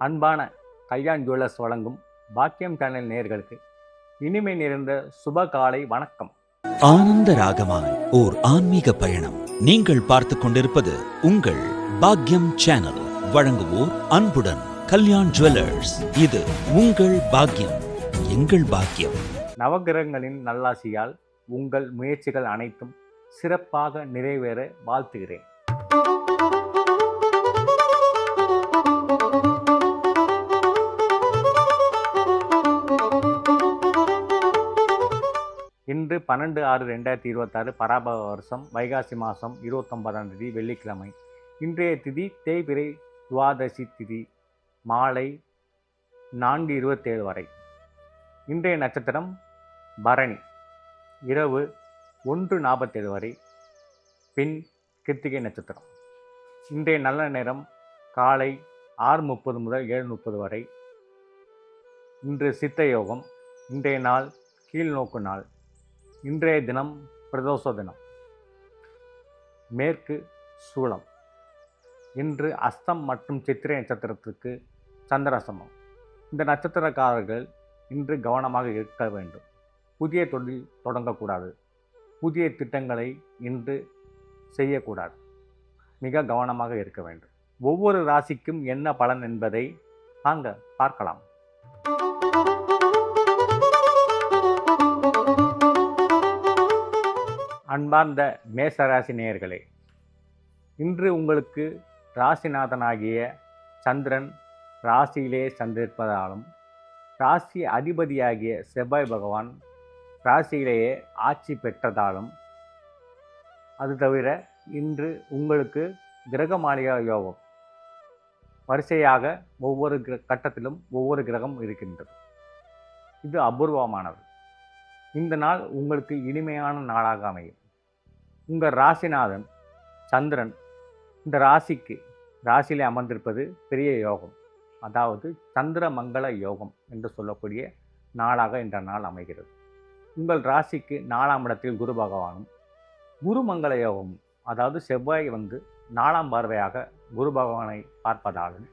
அன்பான கல்யாண் ஜுவல்லர்ஸ் வழங்கும் பாக்கியம் சேனல் நேயர்களுக்கு இனிமை நிறைந்த சுப காலை வணக்கம். ஆனந்த ராகமாய் ஓர் ஆன்மீக பயணம். நீங்கள் பார்த்து கொண்டிருப்பது உங்கள் பாக்கியம் சேனல். வழங்குவோர் அன்புடன் கல்யாண் ஜுவல்லர்ஸ். இது உங்கள் பாக்கியம், எங்கள் பாக்கியம். நவகிரகங்களின் நல்லாசியால் உங்கள் முயற்சிகள் அனைத்தும் சிறப்பாக நிறைவேற வாழ்த்துகிறேன். இன்று 12/6/2026 பராபவ வருஷம் வைகாசி மாதம் 29ஆம் தேதி வெள்ளிக்கிழமை. இன்றைய திதி தேய்பிறை துவாதசி திதி மாலை 4:27 வரை. இன்றைய நட்சத்திரம் பரணி இரவு 1:47 வரை. பின் கிருத்திகை நட்சத்திரம். இன்றைய நல்ல நேரம் காலை 6:30 முதல் 7:30 வரை. இன்று சித்த யோகம். இன்றைய நாள் கீழ்நோக்கு நாள். இன்றைய தினம் பிரதோஷ தினம். மேற்கு சூலம். இன்று அஸ்தம் மற்றும் சித்திரை நட்சத்திரத்திற்கு சந்திராசிரமம். இந்த நட்சத்திரக்காரர்கள் இன்று கவனமாக இருக்க வேண்டும். புதிய தொழில் தொடங்கக்கூடாது. புதிய திட்டங்களை இன்று செய்யக்கூடாது. மிக கவனமாக இருக்க வேண்டும். ஒவ்வொரு ராசிக்கும் என்ன பலன் என்பதை வாங்க பார்க்கலாம். அன்பார்ந்த மேசராசி நேயர்களே, இன்று உங்களுக்கு ராசிநாதனாகிய சந்திரன் ராசியிலே சந்திருப்பதாலும், ராசி அதிபதியாகிய செவ்வாய் பகவான் ராசியிலேயே ஆட்சி பெற்றதாலும், அது தவிர இன்று உங்களுக்கு கிரக மாளிகா யோகம் வரிசையாக ஒவ்வொரு கட்டத்திலும் ஒவ்வொரு கிரகம் இருக்கின்றது. இது அபூர்வமானது. இந்த நாள் உங்களுக்கு இனிமையான நாளாக அமையும். உங்கள் ராசிநாதன் சந்திரன் இந்த ராசியிலே அமர்ந்திருப்பது பெரிய யோகம். அதாவது சந்திர மங்கள யோகம் என்று சொல்லக்கூடிய நாளாக இந்த நாள் அமைகிறது. உங்கள் ராசிக்கு 4ஆம் இடத்தில் குரு பகவானும் குரு மங்கள யோகம், அதாவது செவ்வாய் 4ஆம் பார்வையாக குரு பகவானை பார்ப்பதாலும்,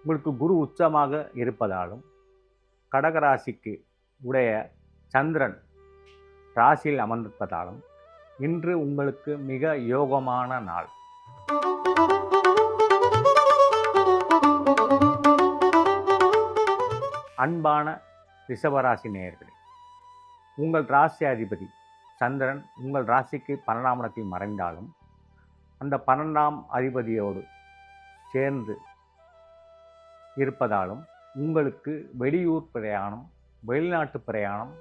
உங்களுக்கு குரு உச்சமாக இருப்பதாலும், கடகராசிக்கு உடைய சந்திரன் ராசியில் அமர்ந்திருப்பதாலும் இன்று உங்களுக்கு மிக யோகமான நாள். அன்பான ரிஷபராசி நேயர்களே, உங்கள் ராசி அதிபதி சந்திரன் உங்கள் ராசிக்கு 12ஆம் இடத்தில் மறைந்தாலும், அந்த 12ஆம் அதிபதியோடு சேர்ந்து இருப்பதாலும் உங்களுக்கு வெளியூர் பிரயாணம், வெளிநாட்டு பிரயாணம்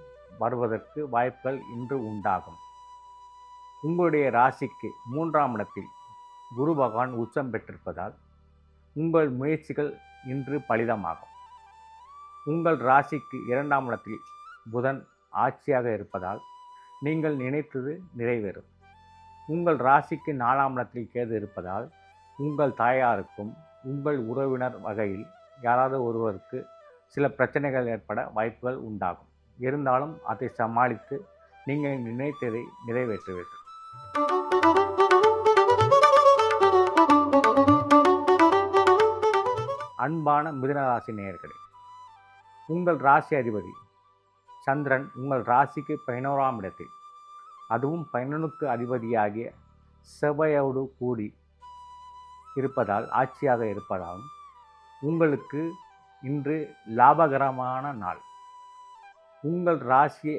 வருவதற்கு வாய்ப்புகள் இன்று உண்டாகும். உங்களுடைய ராசிக்கு 3ஆம் இடத்தில் குரு பகவான் உச்சம் பெற்றிருப்பதால் உங்கள் முயற்சிகள் இன்று பலிதமாகும். உங்கள் ராசிக்கு 2ஆம் இடத்தில் புதன் ஆட்சியாக இருப்பதால் நீங்கள் நினைத்தது நிறைவேறும். உங்கள் ராசிக்கு 4ஆம் இடத்தில் கேது இருப்பதால் உங்கள் தாயாருக்கும் உங்கள் உறவினர் வகையில் யாராவது ஒருவருக்கு சில பிரச்சனைகள் ஏற்பட வாய்ப்புகள் உண்டாகும். இருந்தாலும் அதை சமாளித்து நீங்கள் நினைத்ததை நிறைவேற்றுவீர்கள். அன்பான மிதுனராசி நேயர்களே, உங்கள் ராசி அதிபதி சந்திரன் உங்கள் ராசிக்கு 11ஆம் இடத்தில், அதுவும் 11க்கு அதிபதியாகிய செவ்வாயோடு கூடி இருப்பதால், ஆட்சியாக இருப்பதாலும் உங்களுக்கு இன்று லாபகரமான நாள். உங்கள் ராசி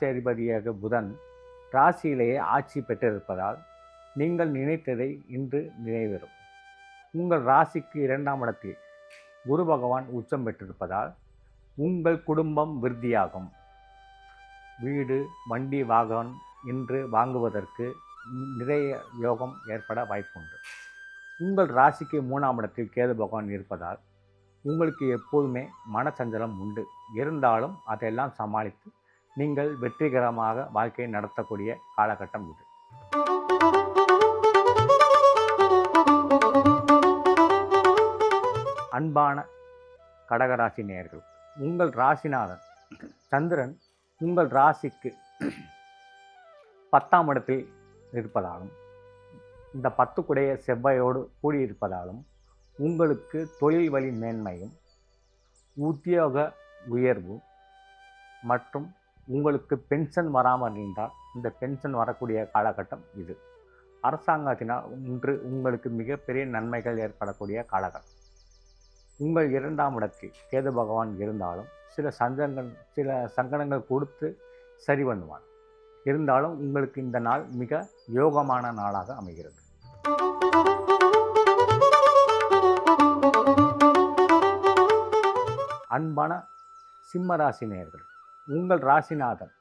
அதிபதியாக புதன் ராசியிலேயே ஆட்சி பெற்றிருப்பதால் நீங்கள் நினைத்ததை இன்று நிறைவேறும். உங்கள் ராசிக்கு 2ஆம் இடத்தில் குரு பகவான் உச்சம் பெற்றிருப்பதால் உங்கள் குடும்பம் விருத்தியாகும். வீடு, வண்டி, வாகனம் இன்று வாங்குவதற்கு நிறைய யோகம் ஏற்பட வாய்ப்புண்டு. உங்கள் ராசிக்கு 3ஆம் இடத்தில் கேது பகவான் இருப்பதால் உங்களுக்கு எப்போதுமே மனச்சஞ்சலம் உண்டு. இருந்தாலும் அதையெல்லாம் சமாளித்து நீங்கள் வெற்றிகரமாக வாழ்க்கையை நடத்தக்கூடிய காலகட்டம் இது. அன்பான கடகராசி நேயர்கள், உங்கள் ராசிநாதன் சந்திரன் உங்கள் ராசிக்கு 10ஆம் இடத்தில் இருப்பதாலும், இந்த 10 குடைய செவ்வாயோடு கூடியிருப்பதாலும் உங்களுக்கு தொழில் வழி மேன்மையும் உத்தியோக உயர்வு மற்றும் உங்களுக்கு பென்ஷன் வராமல் இருந்தால் இந்த பென்ஷன் வரக்கூடிய காலகட்டம் இது. அரசாங்கத்தினால் இன்று உங்களுக்கு மிகப்பெரிய நன்மைகள் ஏற்படக்கூடிய காலகட்டம். உங்கள் 2ஆம் இடத்தில் கேது பகவான் இருந்தாலும் சில சங்கடங்கள் கொடுத்து சரி பண்ணுவார். இருந்தாலும் உங்களுக்கு இந்த நாள் மிக யோகமான நாளாக அமைகிறது. அன்பான சிம்ம ராசி நேயர்கள், உங்கள் ராசிநாதன்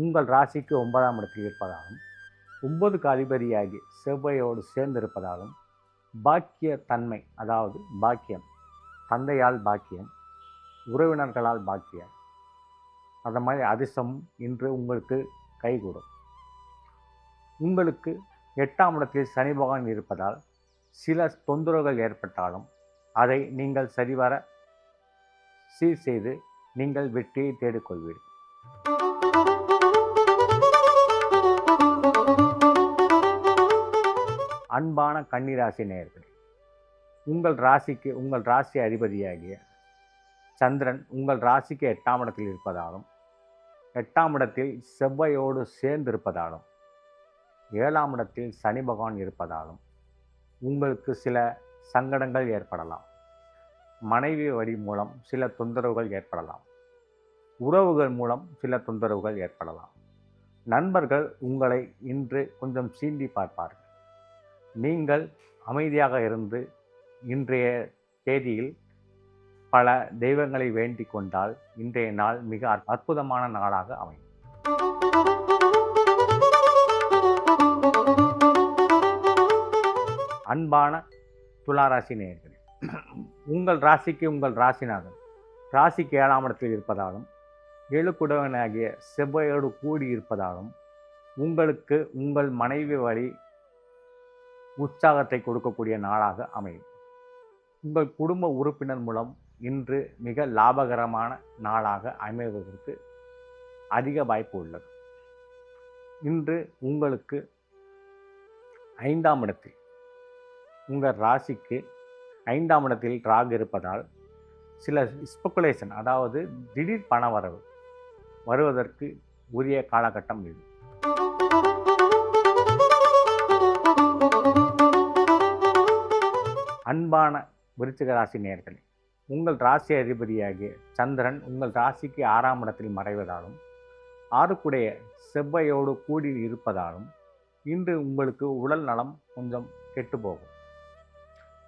உங்கள் ராசிக்கு 9ஆம் இடத்தில் இருப்பதாலும் 9க்கு அதிபதியாகி செவ்வாயோடு சேர்ந்திருப்பதாலும் பாக்கிய தன்மை, அதாவது பாக்கியம், தந்தையால் பாக்கியம், உறவினர்களால் பாக்கியம், அந்த மாதிரி அதிர்ஷ்டம் இன்று உங்களுக்கு கைகூடும். உங்களுக்கு 8ஆம் இடத்தில் சனி பகவான் இருப்பதால் சில தொந்தரவுகள் ஏற்பட்டாலும் அதை நீங்கள் சரிவர சீர் செய்து நீங்கள் வெற்றியை தேடிக்கொள்வீர்கள். அன்பான கன்னிராசி நேயர்களே, உங்கள் ராசி அதிபதியாகிய சந்திரன் உங்கள் ராசிக்கு 8ஆம் இடத்தில் இருப்பதாலும் 8ஆம் இடத்தில் செவ்வாயோடு சேர்ந்திருப்பதாலும் 7ஆம் இடத்தில் சனி பகவான் இருப்பதாலும் உங்களுக்கு சில சங்கடங்கள் ஏற்படலாம். மனைவி வழி மூலம் சில தொந்தரவுகள் ஏற்படலாம். உறவுகள் மூலம் சில தொந்தரவுகள் ஏற்படலாம். நண்பர்கள் உங்களை இன்று கொஞ்சம் சீண்டி பார்ப்பார்கள். நீங்கள் அமைதியாக இருந்து இன்றைய தேதியில் பல தெய்வங்களை வேண்டிக் கொண்டால் இன்றைய நாள் மிக அற்புதமான நாளாக அமையும். அன்பான துளாராசி நேயர்களே, உங்கள் ராசிக்கு உங்கள் ராசிநாதன் ராசிக்கு 7ஆம் இடத்தில் இருப்பதாலும் 7 குடைவனாகிய செவ்வாயோடு கூடி இருப்பதாலும் உங்களுக்கு உங்கள் மனைவி வழி உற்சாகத்தை கொடுக்கக்கூடிய நாளாக அமையும். உங்கள் குடும்ப உறுப்பினர் மூலம் இன்று மிக லாபகரமான நாளாக அமைவதற்கு அதிக வாய்ப்பு உள்ளது. இன்று உங்களுக்கு 5ஆம் இடத்தில் உங்கள் ராசிக்கு 5ஆம் இடத்தில் ராகு இருப்பதால் சில ஸ்பெகுலேஷன், அதாவது திடீர் பண வருவதற்கு உரிய காலகட்டம் இது. அன்பான விருச்சிக ராசி நேயர்களே, உங்கள் ராசி அதிபதியாகிய சந்திரன் உங்கள் ராசிக்கு 6ஆம் இடத்தில் மறைவதாலும் 6க்குடைய செவ்வாயோடு கூடி இருப்பதாலும் இன்று உங்களுக்கு உடல் நலம் கொஞ்சம் கெட்டுப்போகும்.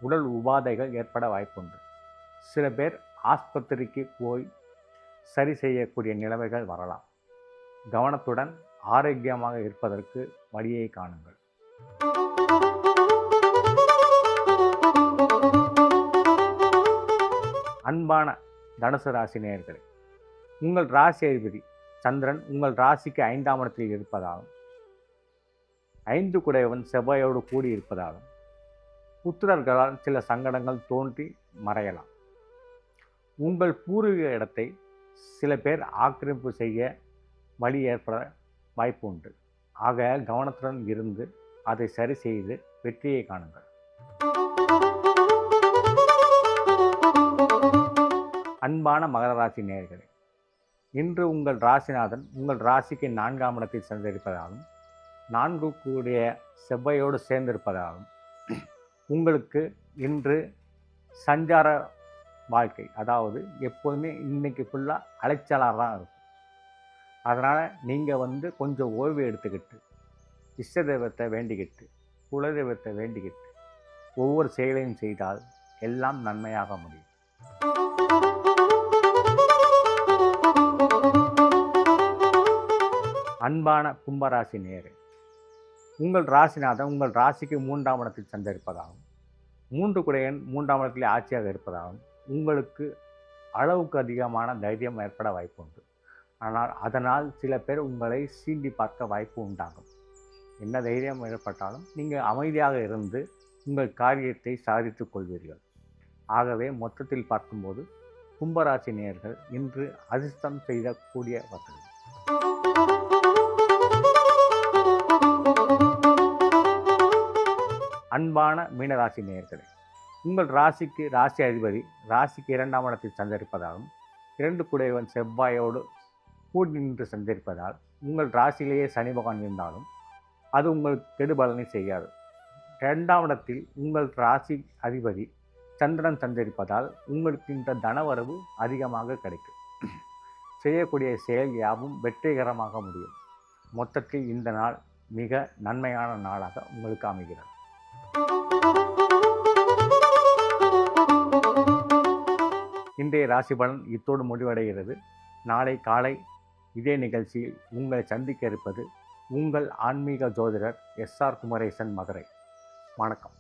உடல் உபாதைகள் ஏற்பட வாய்ப்புண்டு. சில பேர் ஆஸ்பத்திரிக்கு போய் சரி செய்யக்கூடிய நிலைமைகள் வரலாம். கவனத்துடன் ஆரோக்கியமாக இருப்பதற்கு வழியை காணுங்கள். அன்பான தனுசு ராசி நேயர்களே, உங்கள் ராசி அதிபதி சந்திரன் உங்கள் ராசிக்கு 5ஆம் இடத்தில் இருப்பதாலும் 5 குடையவன் செவ்வாயோடு கூடி இருப்பதாலும் புத்திரர்களால் சில சங்கடங்கள் தோன்றி மறையலாம். உங்கள் பூர்வீக இடத்தை சில பேர் ஆக்கிரமிப்பு செய்ய வழி ஏற்பட வாய்ப்பு உண்டு. ஆக கவனத்துடன் இருந்து அதை சரி செய்து வெற்றியை காணுங்கள். அன்பான மகர ராசி நேயர்களே, இன்று உங்கள் ராசிநாதன் உங்கள் ராசிக்கு 4ஆம் இடத்தில் சென்றிருப்பதாலும் 4 கூடிய செவ்வாயோடு சேர்ந்திருப்பதாலும் உங்களுக்கு இன்று சஞ்சார வாழ்க்கை, அதாவது எப்போதுமே இன்னைக்கு ஃபுல்லாக அலைச்சலாக தான் இருக்கும். அதனால் நீங்கள் கொஞ்சம் ஓய்வு எடுத்துக்கிட்டு இஷ்ட தெய்வத்தை வேண்டிக்கிட்டு குலதெய்வத்தை வேண்டிக்கிட்டு ஒவ்வொரு செயலையும் செய்தால் எல்லாம் நன்மையாக முடியும். அன்பான கும்பராசி நேயரே, உங்கள் ராசிநாதன் உங்கள் ராசிக்கு 3ஆம் இடத்தில் சஞ்சரிப்பதாகவும் 3 குடையன் 3ஆம் இடத்தில் ஆட்சியாக இருப்பதாகவும் உங்களுக்கு அளவுக்கு அதிகமான தைரியம் ஏற்பட வாய்ப்பு உண்டு. ஆனால் அதனால் சில பேர் உங்களை சீண்டி பார்க்க வாய்ப்பு உண்டாகும். என்ன தைரியம் ஏற்பட்டாலும் நீங்கள் அமைதியாக இருந்து உங்கள் காரியத்தை சாதித்துக் கொள்வீர்கள். ஆகவே மொத்தத்தில் பார்க்கும்போது கும்பராசி நேயர்கள் இன்று அதிர்ஷ்டம் செய்யக்கூடியவர்கள். அன்பான மீனராசி நேயர்களே, உங்கள் ராசிக்கு ராசி அதிபதி ராசிக்கு 2ஆம் இடத்தில் சஞ்சரிப்பதாலும் 2 குடையவன் செவ்வாயோடு கூடி நின்று சஞ்சரிப்பதால் உங்கள் ராசியிலேயே சனி பகவான் இருந்தாலும் அது உங்களுக்கு கெடுபலனை செய்யாது. 2ஆம் இடத்தில் உங்கள் ராசி அதிபதி சந்திரன் சஞ்சரிப்பதால் உங்களுக்கு இந்த தனவரவு அதிகமாக கிடைக்கும். செய்யக்கூடிய செயல் யாவும் வெற்றிகரமாக முடியும். மொத்தத்தில் இந்த நாள் மிக நன்மையான நாளாக உங்களுக்கு அமைகிறது. இன்றைய ராசி பலன் இத்தோடு முடிவடைகிறது. நாளை காலை இதே நிகழ்ச்சியில் உங்களை சந்திக்க இருப்பது உங்கள் ஆன்மீக ஜோதிடர் SR குமரேசன், மதுரை. வணக்கம்.